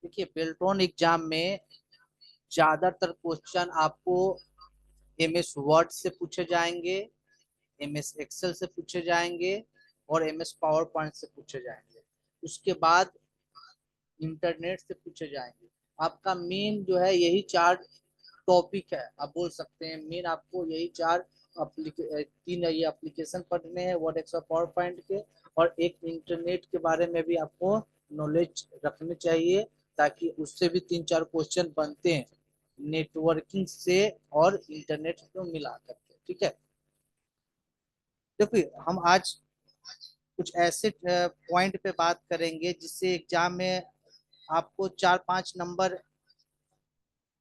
देखिए बेल्ट्रॉन एग्जाम में ज्यादातर क्वेश्चन आपको एमएस वर्ड से पूछे जाएंगे, एमएस एक्सेल से पूछे जाएंगे और एमएस पावर पॉइंट से पूछे जाएंगे। उसके बाद इंटरनेट से पूछे जाएंगे। आपका मेन जो है यही चार टॉपिक है, आप बोल सकते हैं मेन आपको यही चार तीन ये एप्लीकेशन पढ़ने हैं वर्ड एक्सेल पावर पॉइंट के, और एक इंटरनेट के बारे में भी आपको नॉलेज रखनी चाहिए, ताकि उससे भी तीन चार क्वेश्चन बनते हैं नेटवर्किंग से और इंटरनेट को मिला करके। ठीक है, देखिए हम आज कुछ ऐसे पॉइंट पे बात करेंगे जिससे एग्जाम में आपको 4-5 नंबर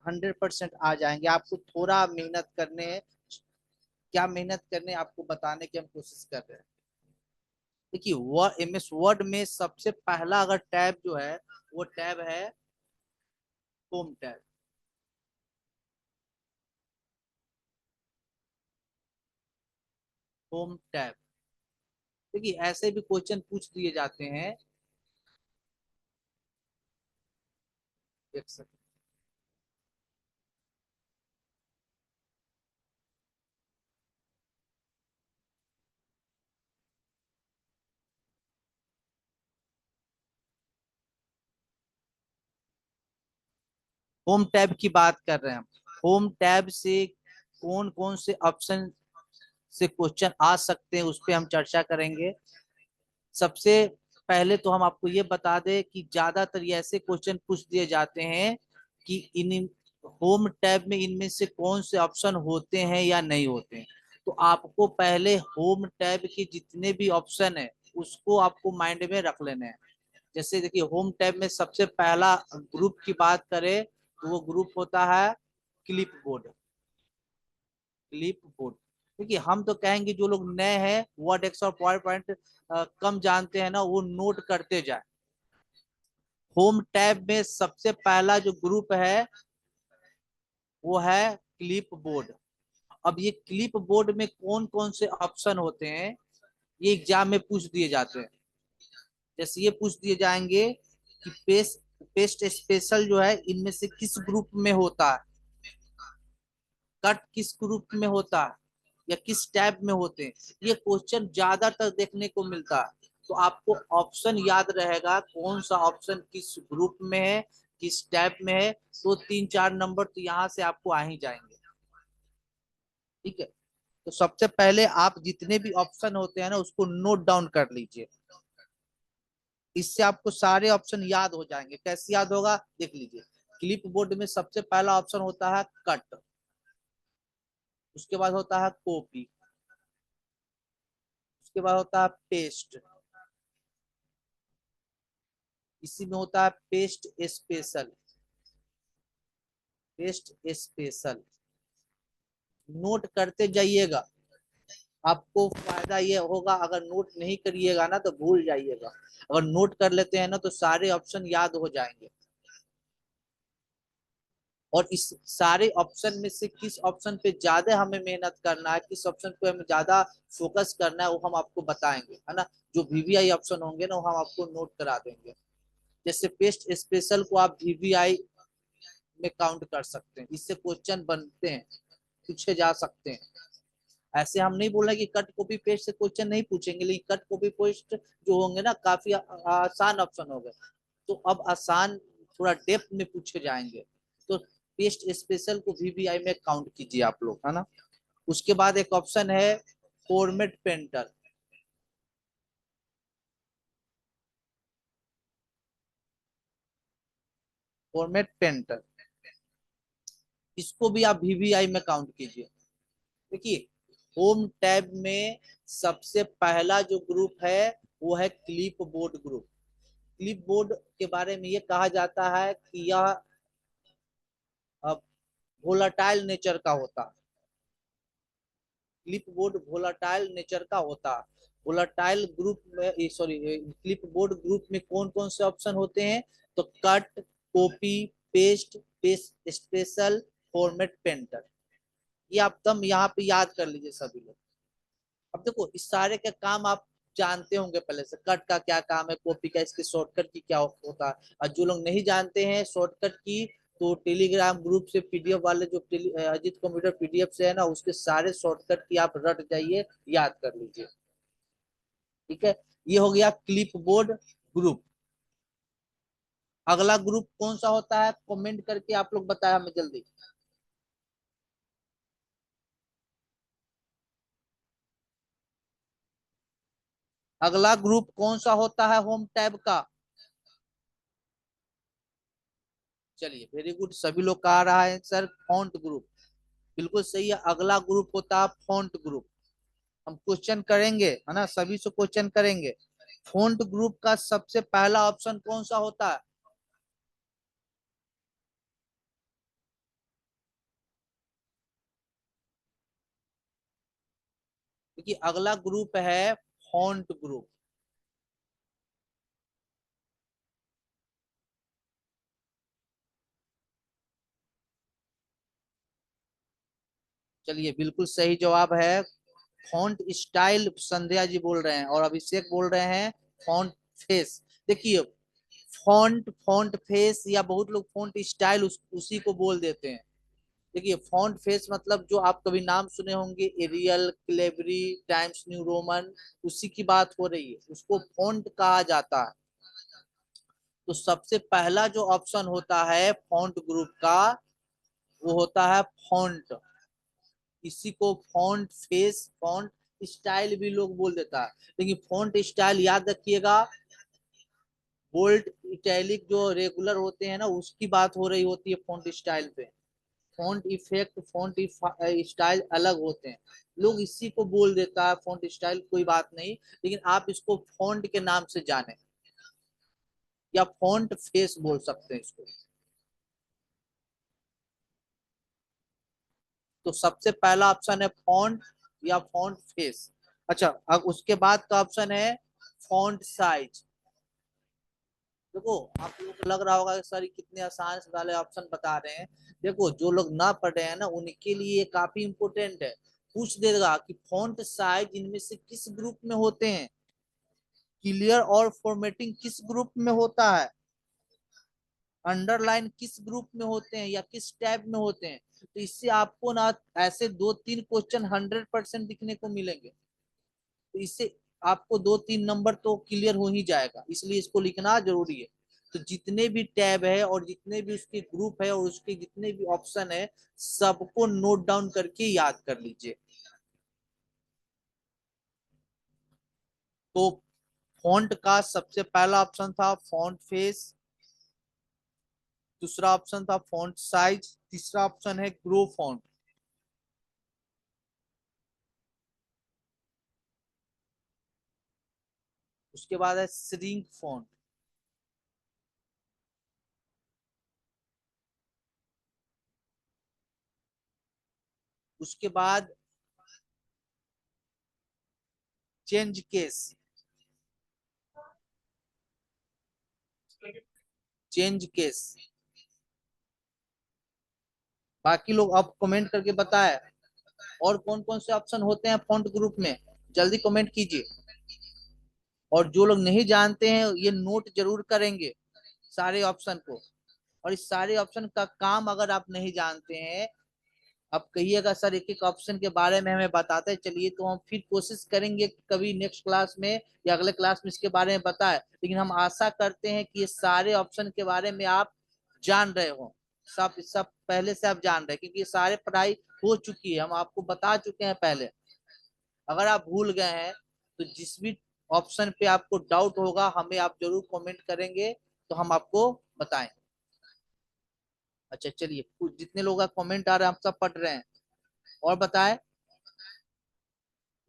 100% आ जाएंगे। आपको थोड़ा मेहनत करने, क्या मेहनत करने आपको बताने की हम कोशिश कर रहे हैं। देखिए वर्ड एमएस वर्ड में सबसे पहला अगर टैब जो है वो टैब है होम टैब। होम टैब, देखिए ऐसे भी क्वेश्चन पूछ दिए जाते हैं। एक सेकंड, होम टैब की बात कर रहे हैं हम। होम टैब से कौन कौन से ऑप्शन से क्वेश्चन आ सकते हैं उस पर हम चर्चा करेंगे। सबसे पहले तो हम आपको ये बता दें कि ज्यादातर ये ऐसे क्वेश्चन पूछ दिए जाते हैं कि इन होम टैब में इनमें से कौन से ऑप्शन होते हैं या नहीं होते हैं। तो आपको पहले होम टैब के जितने भी ऑप्शन है उसको आपको माइंड में रख लेने हैं। जैसे देखिए होम टैब में सबसे पहला ग्रुप की बात करें तो वो ग्रुप होता है क्लिप बोर्ड। क्लिप बोर्ड, देखिए हम तो कहेंगे जो लोग नए हैं वर्ड एक्सेल और पावर पॉइंट कम जानते हैं ना, वो नोट करते जाए। होम टैब में सबसे पहला जो ग्रुप है वो है क्लिप बोर्ड। अब ये क्लिप बोर्ड में कौन कौन से ऑप्शन होते हैं ये एग्जाम में पूछ दिए जाते हैं। जैसे ये पूछ दिए जाएंगे कि पेस्ट स्पेशल जो है इनमें से किस ग्रुप में होता है, कट किस ग्रुप में होता है या किस टैब में होते हैं। ये क्वेश्चन ज्यादातर देखने को मिलता है। तो आपको ऑप्शन याद रहेगा कौन सा ऑप्शन किस ग्रुप में है, किस टैब में है, तो 3-4 नंबर तो यहाँ से आपको आ ही जाएंगे। ठीक है, तो सबसे पहले आप जितने भी ऑप्शन होते हैं ना उसको नोट डाउन कर लीजिए। इससे आपको सारे ऑप्शन याद हो जाएंगे। कैसे याद होगा देख लीजिए। क्लिप बोर्ड में सबसे पहला ऑप्शन होता है कट, उसके बाद होता है कॉपी, उसके बाद होता है पेस्ट, इसी में होता है paste special. Paste special note करते जाइएगा, आपको फायदा ये होगा। अगर नोट नहीं करिएगा ना तो भूल जाइएगा, अगर नोट कर लेते हैं ना तो सारे ऑप्शन याद हो जाएंगे। और इस सारे ऑप्शन में से किस ऑप्शन पे ज्यादा हमें मेहनत करना है, किस ऑप्शन पे हमें ज्यादा फोकस करना है वो हम आपको बताएंगे, है ना। जो वीवीआई ऑप्शन होंगे ना वो हम आपको नोट करा देंगे। जैसे पेस्ट स्पेशल को आप वीवीआई में काउंट कर सकते हैं, इससे क्वेश्चन बनते हैं, पूछे जा सकते हैं। ऐसे हम नहीं बोल रहे कि कट कॉपी पेस्ट से क्वेश्चन नहीं पूछेंगे, लेकिन कट कॉपी पेस्ट जो होंगे ना काफी आसान ऑप्शन हो गए, तो अब आसान थोड़ा डेप्थ में पूछे जाएंगे। तो पेस्ट स्पेशल को वीवीआई में काउंट कीजिए आप लोग, है ना। उसके बाद एक ऑप्शन है फॉर्मेट पेंटर। फॉर्मेट पेंटर, इसको भी आप वीवीआई में काउंट कीजिए। देखिए होम टैब में सबसे पहला जो ग्रुप है वो है clip board group. Clip board के बारे में ये कहा जाता है कि यह वोलाटाइल नेचर का होता। क्लिप बोर्ड वोलाटाइल नेचर का होता। वोलाटाइल ग्रुप में, सॉरी, क्लिप बोर्ड ग्रुप में कौन कौन से ऑप्शन होते हैं, तो cut, copy, paste, paste special, format painter. ये आप दम यहाँ पे याद कर लीजिए सभी लोग। अब देखो इस सारे के काम आप जानते होंगे पहले से, कट का क्या काम है, कॉपी का, इसके शॉर्टकट की क्या होता है। और जो लोग नहीं जानते हैं शॉर्टकट की, तो टेलीग्राम ग्रुप से पीडीएफ वाले जो अजीत कंप्यूटर पीडीएफ से है ना, उसके सारे शॉर्टकट की आप रट जाइए, याद कर लीजिए। ठीक है, ये हो गया क्लिप बोर्ड ग्रुप। अगला ग्रुप कौन सा होता है, कमेंट करके आप लोग बताया हमें जल्दी। अगला ग्रुप कौन सा होता है होम टैब का। चलिए वेरी गुड, सभी लोग कह रहा है सर फॉन्ट ग्रुप, बिल्कुल सही है। अगला ग्रुप होता है फॉन्ट ग्रुप। हम क्वेश्चन करेंगे है ना, सभी से क्वेश्चन करेंगे। फॉन्ट ग्रुप का सबसे पहला ऑप्शन कौन सा होता है। क्योंकि अगला ग्रुप है फॉन्ट ग्रुप। चलिए बिल्कुल सही जवाब है फॉन्ट स्टाइल, संध्या जी बोल रहे हैं और अभिषेक बोल रहे हैं फॉन्ट फेस। देखिए फॉन्ट फॉन्ट फेस या बहुत लोग फॉन्ट स्टाइल उसी को बोल देते हैं। देखिए फॉन्ट फेस मतलब जो आप कभी नाम सुने होंगे, एरियल, क्लेबरी, टाइम्स न्यू रोमन, उसी की बात हो रही है, उसको फॉन्ट कहा जाता है। तो सबसे पहला जो ऑप्शन होता है फॉन्ट ग्रुप का, वो होता है फॉन्ट। इसी को फॉन्ट फेस, फॉन्ट स्टाइल भी लोग बोल देता है। लेकिन फॉन्ट स्टाइल याद रखिएगा, बोल्ड इटैलिक जो रेगुलर होते हैं ना, उसकी बात हो रही होती है फॉन्ट स्टाइल पे। फॉन्ट इफेक्ट, फॉन्ट स्टाइल अलग होते हैं। लोग इसी को बोल देता है फॉन्ट स्टाइल, कोई बात नहीं, लेकिन आप इसको फॉन्ट के नाम से जाने, या फॉन्ट फेस बोल सकते हैं इसको। तो सबसे पहला ऑप्शन है फॉन्ट या फॉन्ट फेस। अच्छा, अब उसके बाद का ऑप्शन है फॉन्ट साइज। देखो आप लोग को लग रहा होगा कि सर ये कितने आसान से वाले ऑप्शन बता रहे हैं। देखो जो लोग ना पढ़ रहे हैं ना, उनके लिए काफी इंपोर्टेंट है। पूछ देगा कि फॉन्ट साइज इनमें से किस ग्रुप में होते हैं, क्लियर और फॉर्मेटिंग किस ग्रुप में होता है, अंडरलाइन किस ग्रुप में होते हैं, या किस टैब में होते हैं। तो इससे आपको ना ऐसे 2-3 क्वेश्चन 100% दिखने को मिलेंगे। तो इससे आपको 2-3 नंबर तो क्लियर हो ही जाएगा, इसलिए इसको लिखना जरूरी है। तो जितने भी टैब है और जितने भी उसके ग्रुप है और उसके जितने भी ऑप्शन है, सबको नोट डाउन करके याद कर लीजिए। तो फॉन्ट का सबसे पहला ऑप्शन था फॉन्ट फेस, दूसरा ऑप्शन था फॉन्ट साइज, तीसरा ऑप्शन है ग्रो फॉन्ट, उसके बाद है श्रिंक फॉन्ट, उसके बाद चेंज केस। Change case. बाकी लोग आप कमेंट करके बताएं और कौन कौन से ऑप्शन होते हैं फॉन्ट ग्रुप में, जल्दी कमेंट कीजिए। और जो लोग नहीं जानते हैं ये नोट जरूर करेंगे सारे ऑप्शन को। और इस सारे ऑप्शन का काम अगर आप नहीं जानते हैं, आप कहिएगा सर एक एक ऑप्शन के बारे में हमें बताते हैं, चलिए तो हम फिर कोशिश करेंगे कि कभी नेक्स्ट क्लास में या अगले क्लास में इसके बारे में बताएं। लेकिन हम आशा करते हैं कि ये सारे ऑप्शन के बारे में आप जान रहे हो, सब सब पहले से आप जान रहे हैं, क्योंकि ये सारे पढ़ाई हो चुकी है, हम आपको बता चुके हैं पहले। अगर आप भूल गए हैं तो जिस भी ऑप्शन पे आपको डाउट होगा हमें आप जरूर कमेंट करेंगे, तो हम आपको बताएं। अच्छा चलिए, जितने लोग का कमेंट आ रहे हैं हम सब पढ़ रहे हैं। और बताएं,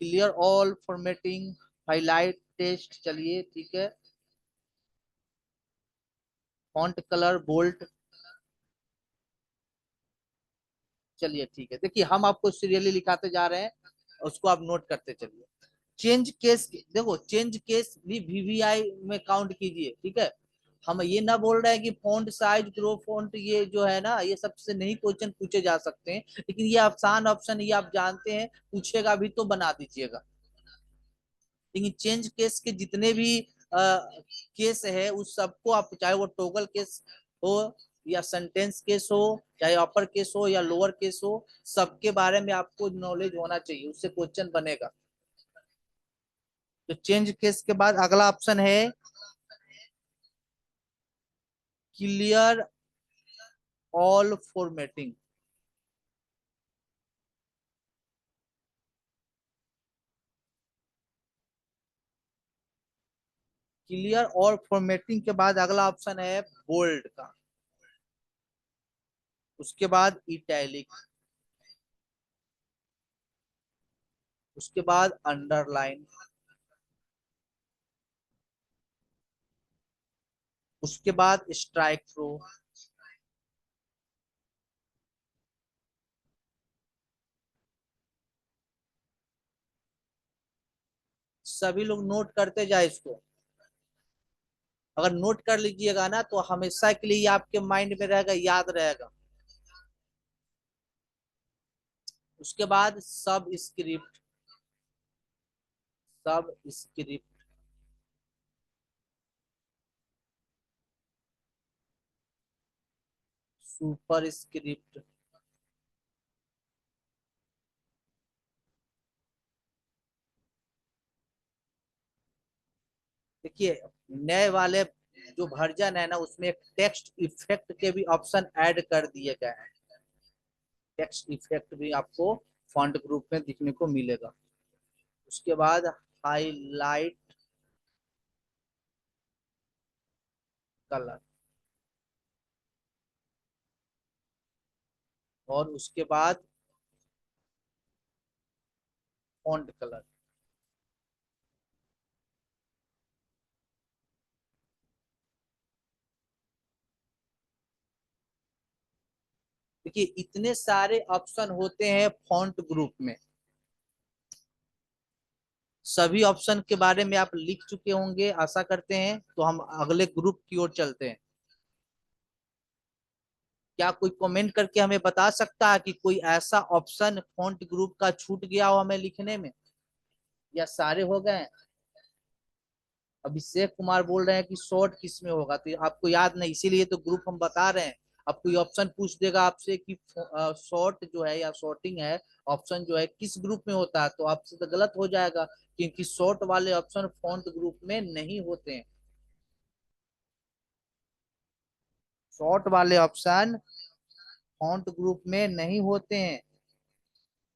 clear all formatting, highlight text, चलिए ठीक है, फॉन्ट कलर बोल्ट, चलिए ठीक है। देखिए हम आपको सीरियली लिखाते जा रहे हैं, उसको आप नोट करते चलिए। चेंज केस, देखो चेंज केस भी वीवीआई में काउंट कीजिए, ठीक है। हम ये ना बोल रहे हैं कि फॉन्ट साइज, ग्रो फॉन्ट, ये जो है ना ये सबसे नहीं क्वेश्चन पूछे जा सकते हैं, लेकिन ये आसान ऑप्शन ये आप जानते हैं, पूछेगा भी तो बना दीजिएगा। लेकिन चेंज केस के जितने भी केस है उस सबको आप, चाहे वो टॉगल केस हो या सेंटेंस केस हो, चाहे अपर केस हो या लोअर केस हो, सबके बारे में आपको नॉलेज होना चाहिए, उससे क्वेश्चन बनेगा। तो चेंज केस के बाद अगला ऑप्शन है क्लियर ऑल फॉर्मेटिंग। क्लियर और फॉर्मेटिंग के बाद अगला ऑप्शन है बोल्ड का, उसके बाद इटैलिक, उसके बाद अंडरलाइन, उसके बाद स्ट्राइक थ्रू। सभी लोग नोट करते जाए इसको। अगर नोट कर लीजिएगा ना तो हमेशा के लिए आपके माइंड में रहेगा, याद रहेगा। उसके बाद सब स्क्रिप्ट, सब स्क्रिप्ट, सुपर स्क्रिप्ट, देखिए नए वाले जो वर्जन है ना उसमें टेक्स्ट इफेक्ट के भी ऑप्शन ऐड कर दिए गए हैं। टेक्स्ट इफेक्ट भी आपको फॉन्ट ग्रुप में दिखने को मिलेगा। उसके बाद हाईलाइट कलर, और उसके बाद फॉन्ट कलर। देखिए इतने सारे ऑप्शन होते हैं फॉन्ट ग्रुप में। सभी ऑप्शन के बारे में आप लिख चुके होंगे आशा करते हैं, तो हम अगले ग्रुप की ओर चलते हैं। क्या कोई कमेंट करके हमें बता सकता है कि कोई ऐसा ऑप्शन फॉन्ट ग्रुप का छूट गया हो हमें लिखने में, या सारे हो गए हैं? अभिषेक कुमार बोल रहे हैं कि शॉर्ट किस में होगा, तो आपको याद नहीं, इसीलिए तो ग्रुप हम बता रहे हैं। अब कोई ऑप्शन पूछ देगा आपसे कि शॉर्ट जो है या शॉर्टिंग है ऑप्शन जो है किस ग्रुप में होता है, तो आपसे तो गलत हो जाएगा, क्योंकि शॉर्ट वाले ऑप्शन फॉन्ट ग्रुप में नहीं होते हैं। शॉर्ट वाले ऑप्शन फॉन्ट ग्रुप में नहीं होते हैं,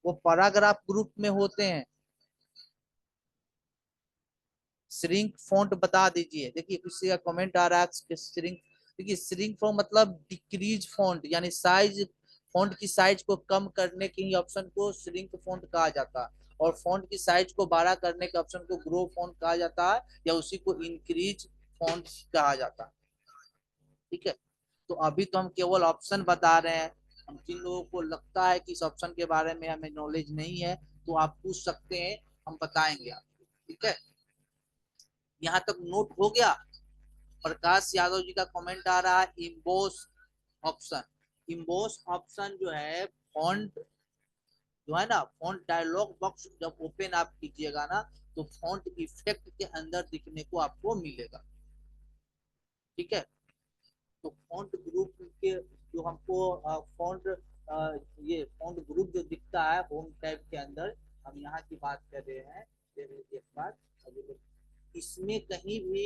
वो पैराग्राफ ग्रुप में होते हैं। श्रिंक फॉन्ट बता दीजिए। देखिए किसी का कमेंट आ रहा है कि श्रिंक, देखिए श्रिंक फॉन्ट मतलब डिक्रीज फॉन्ट, यानी साइज, फॉन्ट की साइज को कम करने के ही ऑप्शन को श्रिंक फॉन्ट कहा जाता है, और फॉन्ट की साइज को बड़ा करने के ऑप्शन को ग्रो फॉन्ट कहा जाता है, या उसी को इंक्रीज फॉन्ट कहा जाता है। ठीक है, तो अभी तो हम केवल ऑप्शन बता रहे हैं। हम जिन लोगों को लगता है कि इस ऑप्शन के बारे में हमें नॉलेज नहीं है तो आप पूछ सकते हैं, हम बताएंगे आपको। ठीक है, यहाँ तक नोट हो गया। प्रकाश यादव जी का कमेंट आ रहा है इम्बोस ऑप्शन। इम्बोस ऑप्शन जो है फॉन्ट जो है ना, फॉन्ट डायलॉग बॉक्स जब ओपन आप कीजिएगा ना तो फॉन्ट इफेक्ट के अंदर दिखने को आपको मिलेगा। ठीक है, तो फॉन्ट ग्रुप के जो हमको फॉन्ट, ये फॉन्ट ग्रुप जो दिखता है होम टैब के अंदर, हम यहाँ की बात कर रहे हैं। एक बार इसमें कहीं भी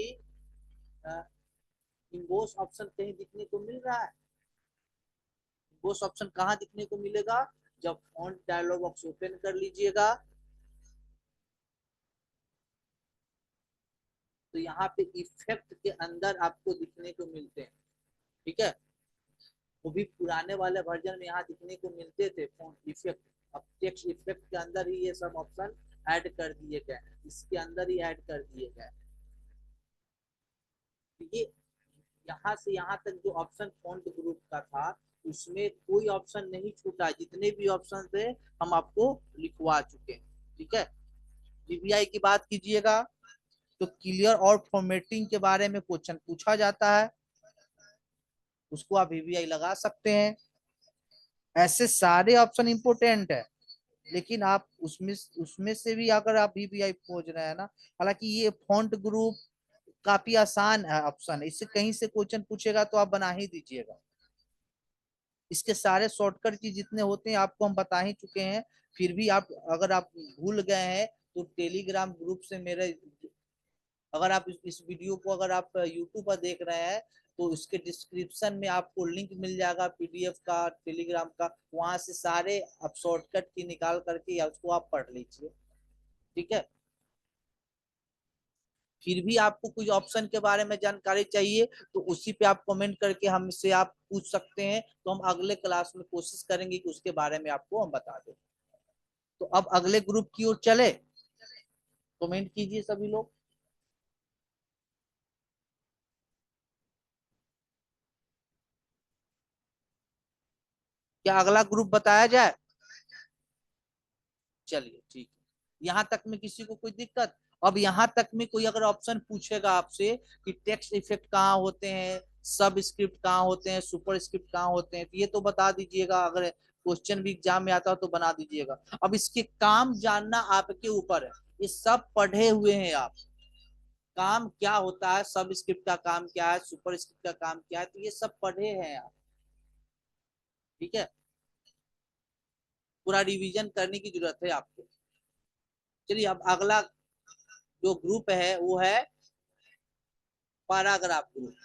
इम्बोस ऑप्शन कहीं दिखने को मिल रहा है? इम्बोस ऑप्शन कहाँ दिखने को मिलेगा? जब फॉन्ट डायलॉग बॉक्स ओपन कर लीजिएगा तो यहाँ पे इफेक्ट के अंदर आपको दिखने को मिलते हैं। ठीक है, वो भी पुराने वाले वर्जन में यहाँ दिखने को मिलते थे फॉन्ट इफेक्ट। अब टेक्स्ट इफेक्ट के अंदर ही ये सब ऑप्शन ऐड कर दिए गए, इसके अंदर ही ऐड कर दिए गए। ये यहाँ से यहाँ तक जो ऑप्शन फॉन्ट ग्रुप का था उसमें कोई ऑप्शन नहीं छूटा, जितने भी ऑप्शन थे हम आपको लिखवा चुके हैं। ठीक है, वीवीआई की बात कीजिएगा तो क्लियर और फॉर्मेटिंग के बारे में क्वेश्चन पूछा जाता है, उसको आप वीवीआई लगा सकते हैं। ऐसे सारे ऑप्शन इंपोर्टेंट है। लेकिन आप उसमें उसमें से भी अगर आप VVI खोज रहे हैं ना, हालांकि ये फॉन्ट ग्रुप काफी आसान है ऑप्शन है, इससे कहीं से क्वेश्चन पूछेगा तो आप बना ही दीजिएगा। इसके सारे शॉर्टकट की जितने होते हैं आपको हम बता ही चुके हैं। फिर भी आप, अगर आप भूल गए हैं तो टेलीग्राम ग्रुप से मेरे, अगर आप इस वीडियो को अगर आप यूट्यूब पर देख रहे हैं तो इसके डिस्क्रिप्शन में आपको लिंक मिल जाएगा PDF का, टेलीग्राम का, वहां से सारे आप शॉर्टकट की निकाल करके या उसको आप पढ़ लीजिए। ठीक है। फिर भी आपको कुछ ऑप्शन के बारे में जानकारी चाहिए तो उसी पे आप कमेंट करके हमसे आप पूछ सकते हैं, तो हम अगले क्लास में कोशिश करेंगे कि उसके बारे में आपको हम बता दें। तो अब अगले ग्रुप की ओर चले, कमेंट कीजिए सभी लोग। क्या अगला ग्रुप बताया जाए? चलिए ठीक है, यहाँ तक में किसी को कोई दिक्कत? अब यहाँ तक में कोई अगर ऑप्शन पूछेगा आपसे कि टेक्स्ट इफेक्ट कहाँ होते हैं, सब स्क्रिप्ट कहाँ होते हैं, सुपर स्क्रिप्ट कहाँ होते हैं, तो ये तो बता दीजिएगा। अगर क्वेश्चन भी एग्जाम में आता हो तो बना दीजिएगा। अब इसके काम जानना आपके ऊपर है, ये सब पढ़े हुए हैं आप। काम क्या होता है, सब स्क्रिप्ट का काम क्या है, सुपर स्क्रिप्ट का काम क्या है, तो ये सब पढ़े हैं आप। ठीक है। पूरा रिवीजन करने की जरूरत है आपको। चलिए अब अगला जो ग्रुप है वो है पैराग्राफ ग्रुप।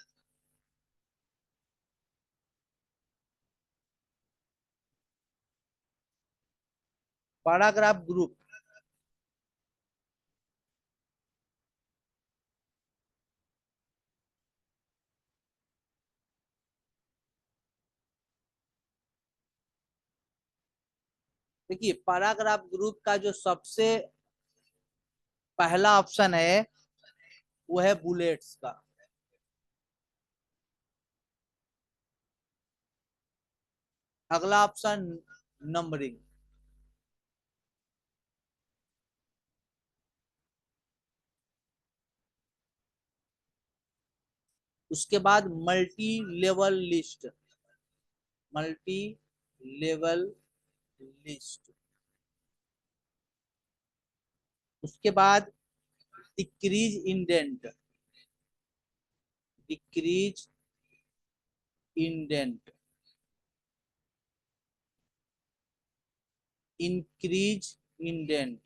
पैराग्राफ ग्रुप, देखिए पैराग्राफ ग्रुप का जो सबसे पहला ऑप्शन है वो है बुलेट्स का। अगला ऑप्शन नंबरिंग। उसके बाद multi level list, multi level list. उसके बाद decrease indent, decrease indent, increase indent.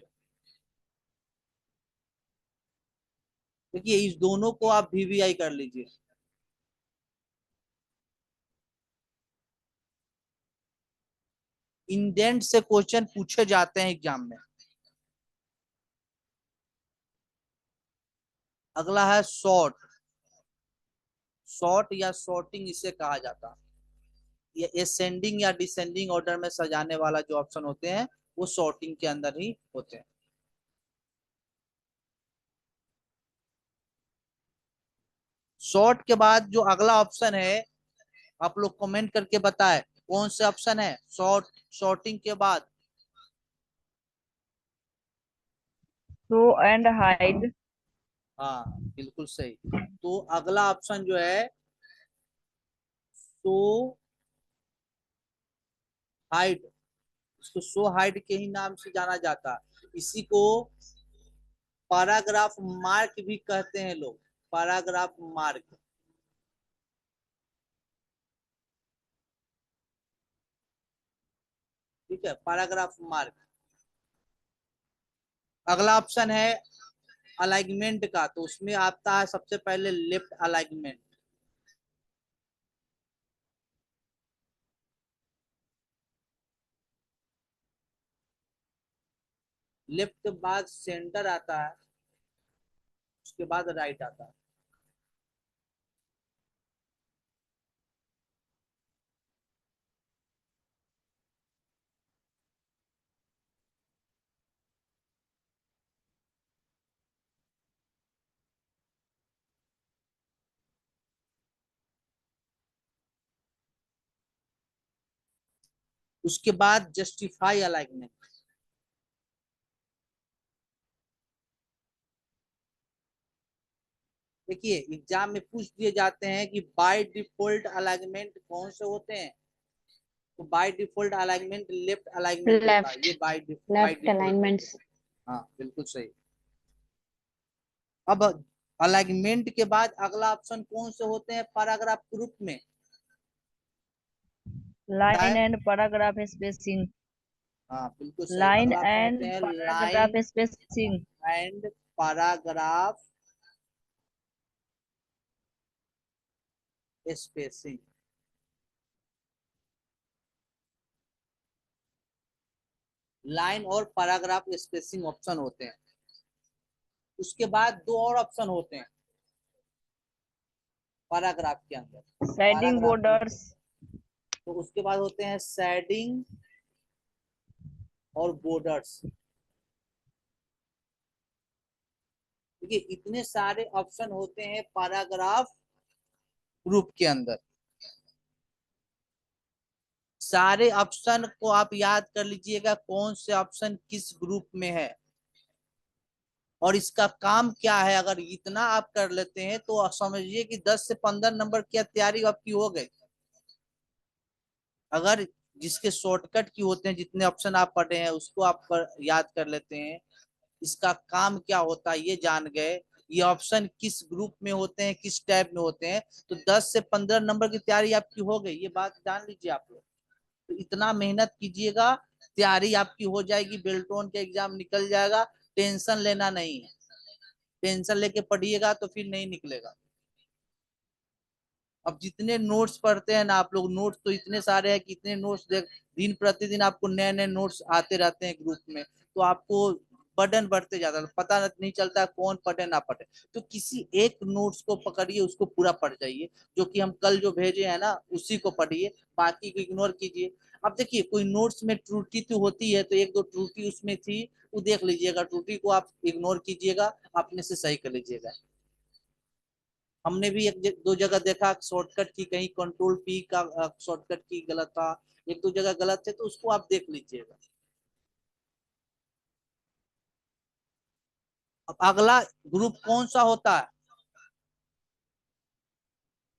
देखिए इस दोनों को आप VVI कर लीजिए। इंडेंट से क्वेश्चन पूछे जाते हैं एग्जाम में। अगला है शॉर्ट, शॉर्ट या शॉर्टिंग इसे कहा जाता है। ये असेंडिंग या डिसेंडिंग ऑर्डर में सजाने वाला जो ऑप्शन होते हैं वो शॉर्टिंग के अंदर ही होते हैं। शॉर्ट के बाद जो अगला ऑप्शन है, आप लोग कमेंट करके बताएं कौन से ऑप्शन है शॉर्ट, शॉर्टिंग के बाद। Show and hide. हाँ बिल्कुल सही। तो अगला ऑप्शन जो है शो हाइड, इसको शो हाइड के ही नाम से जाना जाता है। इसी को पैराग्राफ मार्क भी कहते हैं लोग, पैराग्राफ मार्क। ठीक है, पैराग्राफ मार्क। अगला ऑप्शन है अलाइनमेंट का, तो उसमें आता है सबसे पहले लेफ्ट अलाइनमेंट। लेफ्ट के बाद सेंटर आता है, उसके बाद राइट आता है। उसके बाद जस्टिफाई अलाइनमेंट। देखिए एग्जाम में पूछ दिए जाते हैं कि बाय डिफॉल्ट अलाइनमेंट कौन से होते हैं। तो by default alignment left alignment होता है, लेफ्ट ये बाय लेफ्ट डिफॉल्ट होता अलाइनमेंट्स। है। हाँ बिल्कुल सही। अब अलाइनमेंट के बाद अगला ऑप्शन कौन से होते हैं पैराग्राफ ग्रुप में? लाइन बताए। And paragraph spacing. हाँ बिल्कुल सही, लाइन अगला ऑप्शन होते एंड हैं paragraph line spacing. And paragraph spacing. Line और पैराग्राफ स्पेसिंग ऑप्शन होते हैं। उसके बाद दो और ऑप्शन होते हैं पैराग्राफ के अंदर, शेडिंग पैराग्राफ के अंदर। बॉर्डर्स। तो उसके बाद होते हैं शेडिंग और बॉर्डर्स। देखिए इतने सारे ऑप्शन होते हैं पैराग्राफ ग्रुप के अंदर। सारे ऑप्शन को आप याद कर लीजिएगा कौन से ऑप्शन किस ग्रुप में है और इसका काम क्या है। अगर इतना आप कर लेते हैं तो समझिए कि 10 से 15 नंबर की तैयारी आपकी हो गई। अगर जिसके शॉर्टकट की होते हैं, जितने ऑप्शन आप पढ़े हैं उसको आप याद कर लेते हैं, इसका काम क्या होता है ये जान गए, ये ऑप्शन किस ग्रुप में होते हैं, किस टाइप में होते हैं, तो 10 से 15 नंबर की तैयारी आपकी हो गई। ये बात जान लीजिए आप लोग। तो इतना मेहनत कीजिएगा, तैयारी आपकी हो जाएगी, बेल्टोन का एग्जाम निकल जाएगा। टेंशन लेना नहीं है, टेंशन लेके पढ़िएगा तो फिर नहीं निकलेगा। अब जितने नोट्स पढ़ते हैं ना आप लोग, नोट्स तो इतने सारे हैं कि इतने नोट्स देख, दिन प्रतिदिन आपको नए नए नोट्स आते रहते हैं ग्रुप में, तो आपको बर्डन बढ़ते जाता है, पता नहीं चलता कौन पढ़े ना पढ़े। तो किसी एक नोट्स को पकड़िए, उसको पूरा पढ़ जाइए, जो कि हम कल जो भेजे हैं ना उसी को पढ़िए, बाकी को इग्नोर कीजिए। अब देखिए कोई नोट्स में त्रुटि तो होती है, तो एक दो त्रुटि उसमें थी, वो देख लीजिएगा, त्रुटि को आप इग्नोर कीजिएगा, अपने से सही कर लीजिएगा। हमने भी एक दो जगह देखा शॉर्टकट की, कहीं कंट्रोल पी का शॉर्टकट की गलत था, एक दो जगह गलत थे, तो उसको आप देख लीजिएगा। अब अगला ग्रुप कौन सा होता है?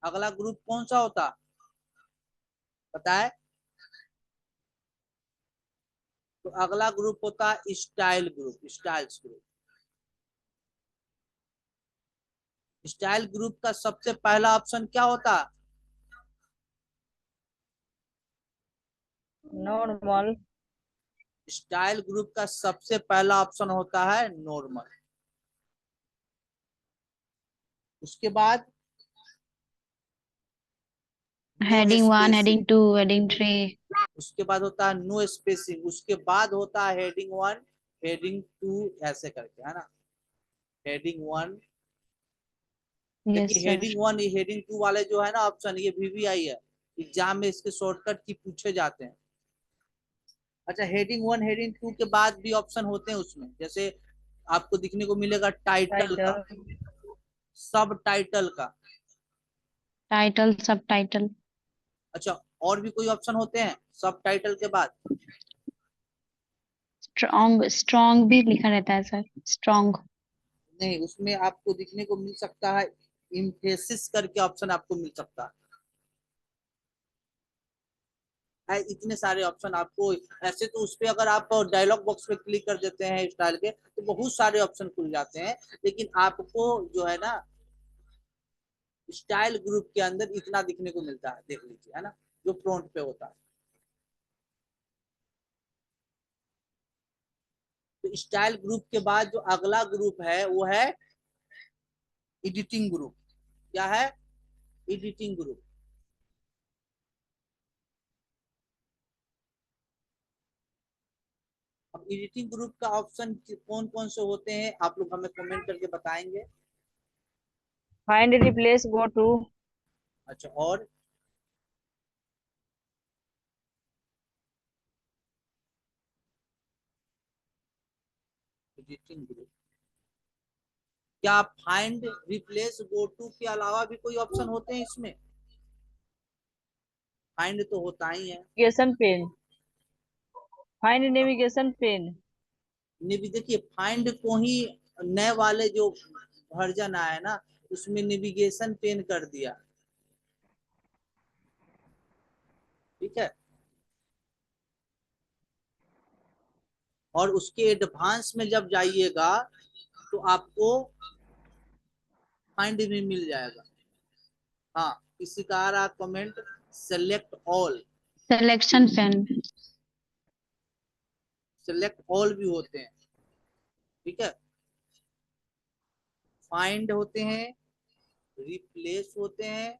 अगला ग्रुप कौन सा होता है पता है? तो अगला ग्रुप होता है style group, styles group. Style group का सबसे पहला ऑप्शन क्या होता है? नॉर्मल। स्टाइल ग्रुप का सबसे पहला ऑप्शन होता है नॉर्मल। उसके बाद no heading 1, spacing. Heading 2, heading 3। उसके बाद होता है नो स्पेसिंग। उसके बाद होता है हेडिंग 1, हेडिंग 2, ऐसे करके, है ना। हेडिंग 1, यस देखिए सर। हेडिंग 1 हेडिंग 2 वाले जो है ना ऑप्शन, ये VVI है, एग्जाम में इसके शॉर्टकट की पूछे जाते हैं। अच्छा हेडिंग 1 हेडिंग 2 के बाद भी ऑप्शन होते हैं उसमें, जैसे आपको दिखने को मिलेगा टाइटल का, टाइटल। सब टाइटल का। टाइटल, सब टाइटल। अच्छा और भी कोई ऑप्शन होते हैं सब टाइटल के बाद? स्ट्रॉन्ग, स्ट्रॉन्ग भी लिखा रहता है सर, स्ट्रॉन्ग। नहीं, उसमें आपको दिखने को मिल सकता है इम्फेसिस करके ऑप्शन आपको मिल सकता है। इतने सारे ऑप्शन आपको ऐसे, तो उस पे अगर आप डायलॉग बॉक्स पे क्लिक कर देते हैं स्टाइल के, तो बहुत सारे ऑप्शन खुल जाते हैं। लेकिन आपको जो है ना स्टाइल ग्रुप के अंदर इतना दिखने को मिलता है, देख लीजिए, है ना, जो फ्रंट पे होता है। तो स्टाइल ग्रुप के बाद जो अगला ग्रुप है वो है एडिटिंग ग्रुप। क्या है? Editing group. अब एडिटिंग ग्रुप का ऑप्शन कौन कौन से होते हैं आप लोग हमें कमेंट करके बताएंगे। Find replace go to. अच्छा और एडिटिंग ग्रुप, क्या फाइंड रिप्लेस गो टू के अलावा भी कोई ऑप्शन होते हैं इसमें? फाइंड तो होता ही है। Navigation pane. Find navigation pane. ने भी देखिए फाइंड को ही नए वाले जो वर्जन आया ना उसमें नेविगेशन पेन कर दिया, ठीक है। और उसके एडवांस में जब जाइएगा तो आपको फाइंड भी मिल जाएगा। हाँ, किसी का आ रहा comment, select all, Selection fan. Select all भी होते हैं, ठीक है। फाइंड होते हैं, रिप्लेस होते हैं,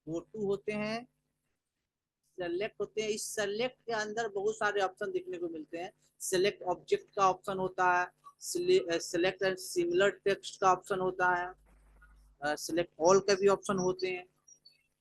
गो टू होते हैं, सेलेक्ट होते हैं। इस सेलेक्ट के अंदर बहुत सारे ऑप्शन देखने को मिलते हैं। सेलेक्ट ऑब्जेक्ट का ऑप्शन होता है, सेलेक्ट एंड सिमिलर टेक्स्ट का ऑप्शन होता है, सेलेक्ट ऑल का भी ऑप्शन होते हैं।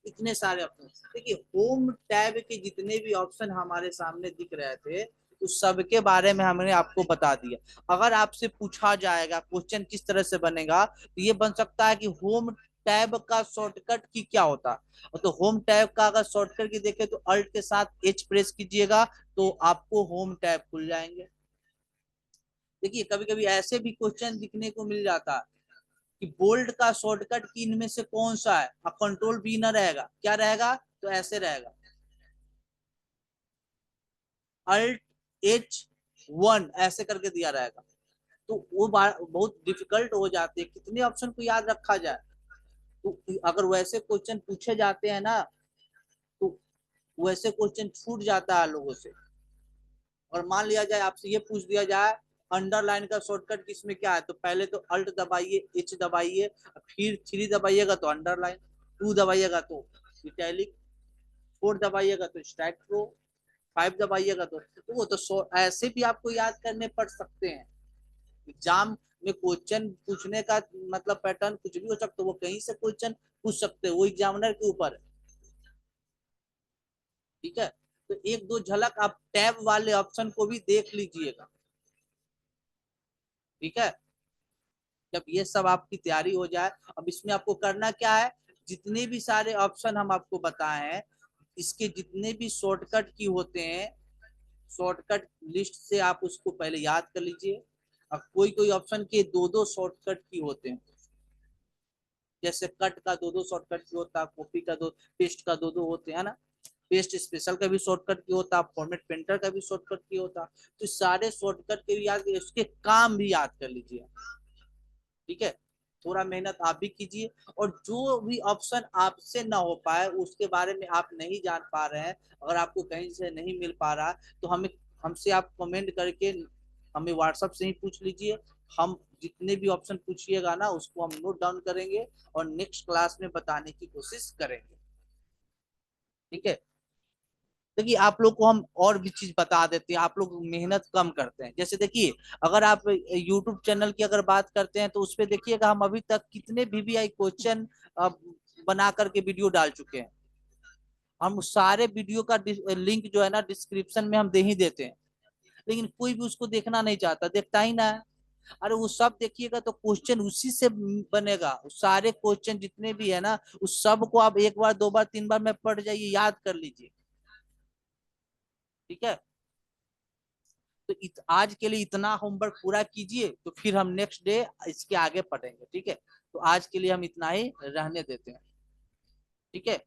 इतने सारे ऑप्शन। देखिए, होम टैब के जितने भी ऑप्शन हमारे सामने दिख रहे थे उस सब के बारे में हमने आपको बता दिया। अगर आपसे पूछा जाएगा क्वेश्चन किस तरह से बनेगा, तो ये बन सकता है कि होम टैब का शॉर्टकट की क्या होता है। तो होम टैब का अगर शॉर्टकट की देखें तो अल्ट के साथ एच प्रेस कीजिएगा तो आपको होम टैब खुल जाएंगे। देखिए, कभी कभी ऐसे भी क्वेश्चन दिखने को मिल जाता है कि बोल्ड का शॉर्टकट की इनमें से कौन सा है, अब कंट्रोल बी ना रहेगा, क्या रहेगा, तो ऐसे रहेगा, अल्ट H1 ऐसे करके दिया रहेगा। तो वो बहुत डिफिकल्ट हो जाते हैं, कितने ऑप्शन को याद रखा जाए। तो अगर वैसे क्वेश्चन पूछे जाते हैं ना, तो वैसे क्वेश्चन छूट जाता है लोगों से। और मान लिया जाए आपसे ये पूछ दिया जाए अंडरलाइन का शॉर्टकट किसमें क्या है, तो पहले तो अल्ट दबाइए, एच दबाइए, फिर 3 दबाइएगा तो अंडरलाइन, 2 दबाइएगा तो इटैलिक, 4 दबाइएगा तो स्ट्राइक थ्रो, 5 दबाइएगा तो वो तो ऐसे भी आपको याद करने पड़ सकते हैं। एग्जाम में क्वेश्चन पूछने का मतलब पैटर्न कुछ भी हो सकता है, वो कहीं से क्वेश्चन पूछ सकते हैं, वो एग्जामिनर के ऊपर है, ठीक है। तो एक दो झलक आप टैब वाले ऑप्शन को भी देख लीजिएगा, ठीक है। जब ये सब आपकी तैयारी हो जाए, अब इसमें आपको करना क्या है, जितने भी सारे ऑप्शन हम आपको बताए हैं इसके जितने भी शॉर्टकट की होते हैं, शॉर्टकट लिस्ट से आप उसको पहले याद कर लीजिए। अब कोई कोई ऑप्शन के दो दो शॉर्टकट की होते हैं, जैसे कट का दो दो शॉर्टकट की होता है, कॉपी का दो, पेस्ट का दो दो होते हैं ना, पेस्ट स्पेशल का भी शॉर्टकट की होता है, फॉर्मेट पेंटर का भी शॉर्टकट की होता है। तो सारे शॉर्टकट के भी याद, उसके काम भी याद कर लीजिए, ठीक है। थोड़ा मेहनत आप भी कीजिए, और जो भी ऑप्शन आपसे ना हो पाए, उसके बारे में आप नहीं जान पा रहे हैं, अगर आपको कहीं से नहीं मिल पा रहा, तो हमसे आप कमेंट करके हमें व्हाट्सएप से ही पूछ लीजिए। हम जितने भी ऑप्शन पूछिएगा ना उसको हम नोट डाउन करेंगे और नेक्स्ट क्लास में बताने की कोशिश करेंगे, ठीक है। देखिए, आप लोग को हम और भी चीज बता देते हैं, आप लोग मेहनत कम करते हैं। जैसे देखिए, अगर आप यूट्यूब चैनल की अगर बात करते हैं तो उसपे देखिएगा हम अभी तक कितने VVI क्वेश्चन बना करके वीडियो डाल चुके हैं। हम सारे वीडियो का लिंक जो है ना डिस्क्रिप्शन में हम दे ही देते हैं, लेकिन कोई भी उसको देखना नहीं चाहता, देखता ही ना है। अरे वो सब देखिएगा तो क्वेश्चन उसी से बनेगा, सारे क्वेश्चन जितने भी है ना उस सब को आप एक बार, दो बार, तीन बार में पढ़ जाइए, याद कर लीजिए, ठीक है। तो आज के लिए इतना होमवर्क पूरा कीजिए, तो फिर हम नेक्स्ट डे इसके आगे पढ़ेंगे, ठीक है। तो आज के लिए हम इतना ही रहने देते हैं, ठीक है।